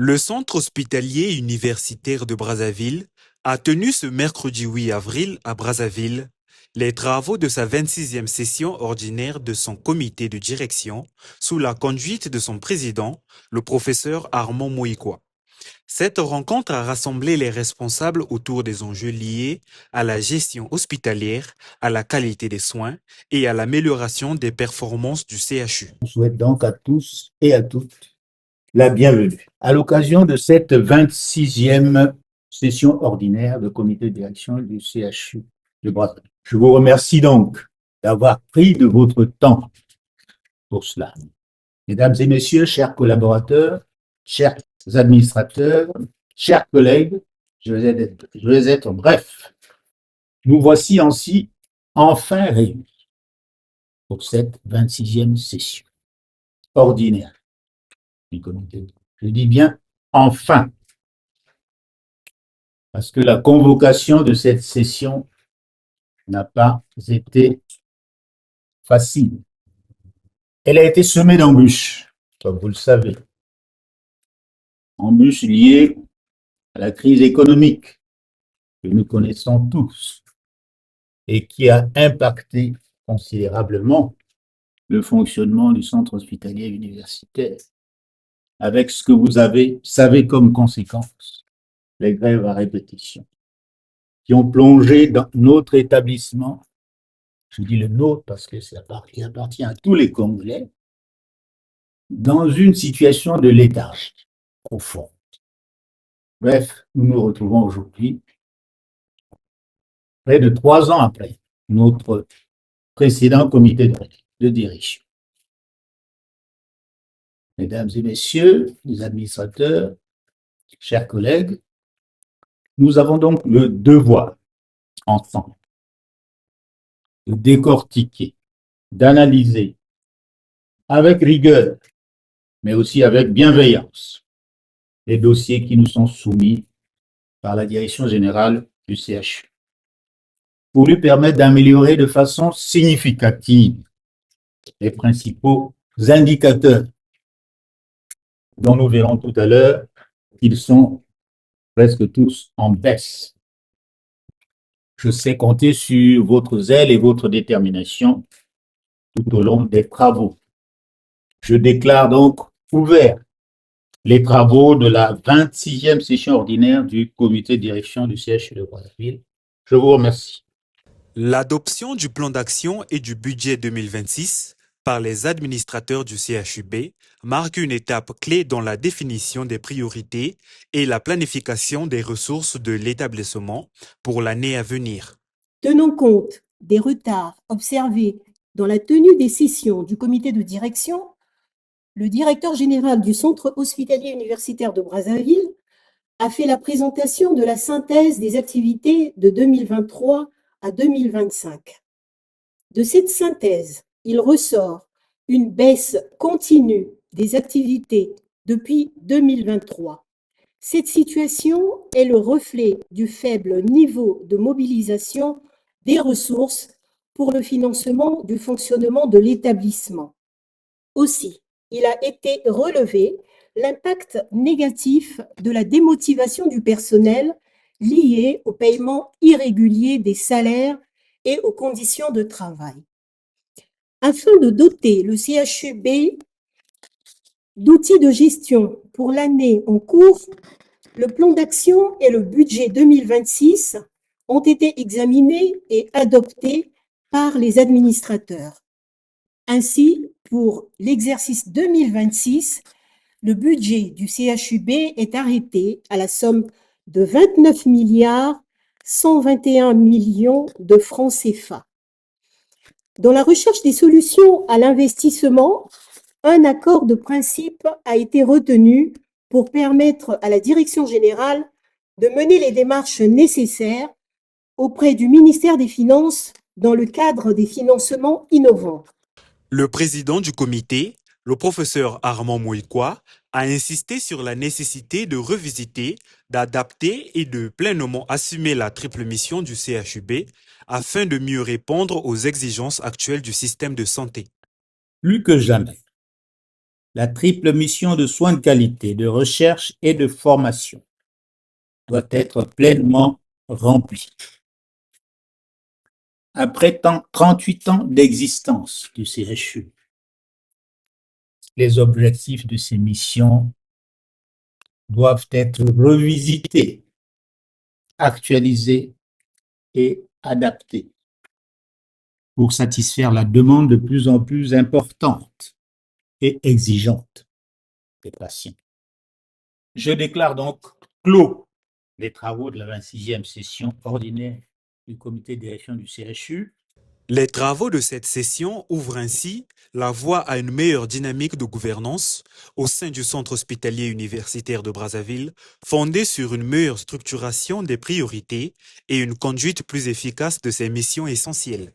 Le centre hospitalier universitaire de Brazzaville a tenu ce mercredi 8 avril à Brazzaville les travaux de sa 26e session ordinaire de son comité de direction sous la conduite de son président, le professeur Armand Moïkoa. Cette rencontre a rassemblé les responsables autour des enjeux liés à la gestion hospitalière, à la qualité des soins et à l'amélioration des performances du CHU. Je souhaite donc à tous et à toutes la bienvenue. À l'occasion de cette 26e session ordinaire de comité de direction du CHU de Brazzaville. Je vous remercie donc d'avoir pris de votre temps pour cela. Mesdames et messieurs, chers collaborateurs, chers administrateurs, chers collègues, je vais être bref. Nous voici ainsi enfin réunis pour cette 26e session ordinaire du comité. Je dis bien enfin, parce que la convocation de cette session n'a pas été facile. Elle a été semée d'embûches, comme vous le savez. Embûches liées à la crise économique que nous connaissons tous et qui a impacté considérablement le fonctionnement du centre hospitalier universitaire, avec ce que vous savez comme conséquence, les grèves à répétition, qui ont plongé dans notre établissement, je dis le nôtre parce que ça appartient à tous les Congolais, dans une situation de léthargie profonde. Bref, nous nous retrouvons aujourd'hui, près de 3 ans après notre précédent comité de direction. Mesdames et messieurs, les administrateurs, chers collègues, nous avons donc le devoir, ensemble, de décortiquer, d'analyser avec rigueur, mais aussi avec bienveillance, les dossiers qui nous sont soumis par la direction générale du CHU, pour lui permettre d'améliorer de façon significative les principaux indicateurs dont nous verrons tout à l'heure qu'ils sont presque tous en baisse. Je sais compter sur votre zèle et votre détermination tout au long des travaux. Je déclare donc ouvert les travaux de la 26e session ordinaire du comité de direction du CHU de Brazzaville. Je vous remercie. L'adoption du plan d'action et du budget 2026 par les administrateurs du CHUB marque une étape clé dans la définition des priorités et la planification des ressources de l'établissement pour l'année à venir. Tenant compte des retards observés dans la tenue des sessions du comité de direction, le directeur général du Centre hospitalier universitaire de Brazzaville a fait la présentation de la synthèse des activités de 2023 à 2025. De cette synthèse, il ressort une baisse continue des activités depuis 2023. Cette situation est le reflet du faible niveau de mobilisation des ressources pour le financement du fonctionnement de l'établissement. Aussi, il a été relevé l'impact négatif de la démotivation du personnel lié au paiement irrégulier des salaires et aux conditions de travail. Afin de doter le CHUB d'outils de gestion pour l'année en cours, le plan d'action et le budget 2026 ont été examinés et adoptés par les administrateurs. Ainsi, pour l'exercice 2026, le budget du CHUB est arrêté à la somme de 29 milliards 121 millions de francs CFA. Dans la recherche des solutions à l'investissement, un accord de principe a été retenu pour permettre à la direction générale de mener les démarches nécessaires auprès du ministère des Finances dans le cadre des financements innovants. Le président du comité, le professeur Armand Moïkoa, a insisté sur la nécessité de revisiter, d'adapter et de pleinement assumer la triple mission du CHUB afin de mieux répondre aux exigences actuelles du système de santé. Plus que jamais, La triple mission de soins de qualité, de recherche et de formation doit être pleinement remplie. Après 38 ans d'existence du CHU, les objectifs de ces missions doivent être revisités, actualisés et adaptés pour satisfaire la demande de plus en plus importante et exigeante des patients. Je déclare donc clos les travaux de la 26e session ordinaire du comité de direction du CHU. Les travaux de cette session ouvrent ainsi la voie à une meilleure dynamique de gouvernance au sein du centre hospitalier universitaire de Brazzaville, fondée sur une meilleure structuration des priorités et une conduite plus efficace de ses missions essentielles.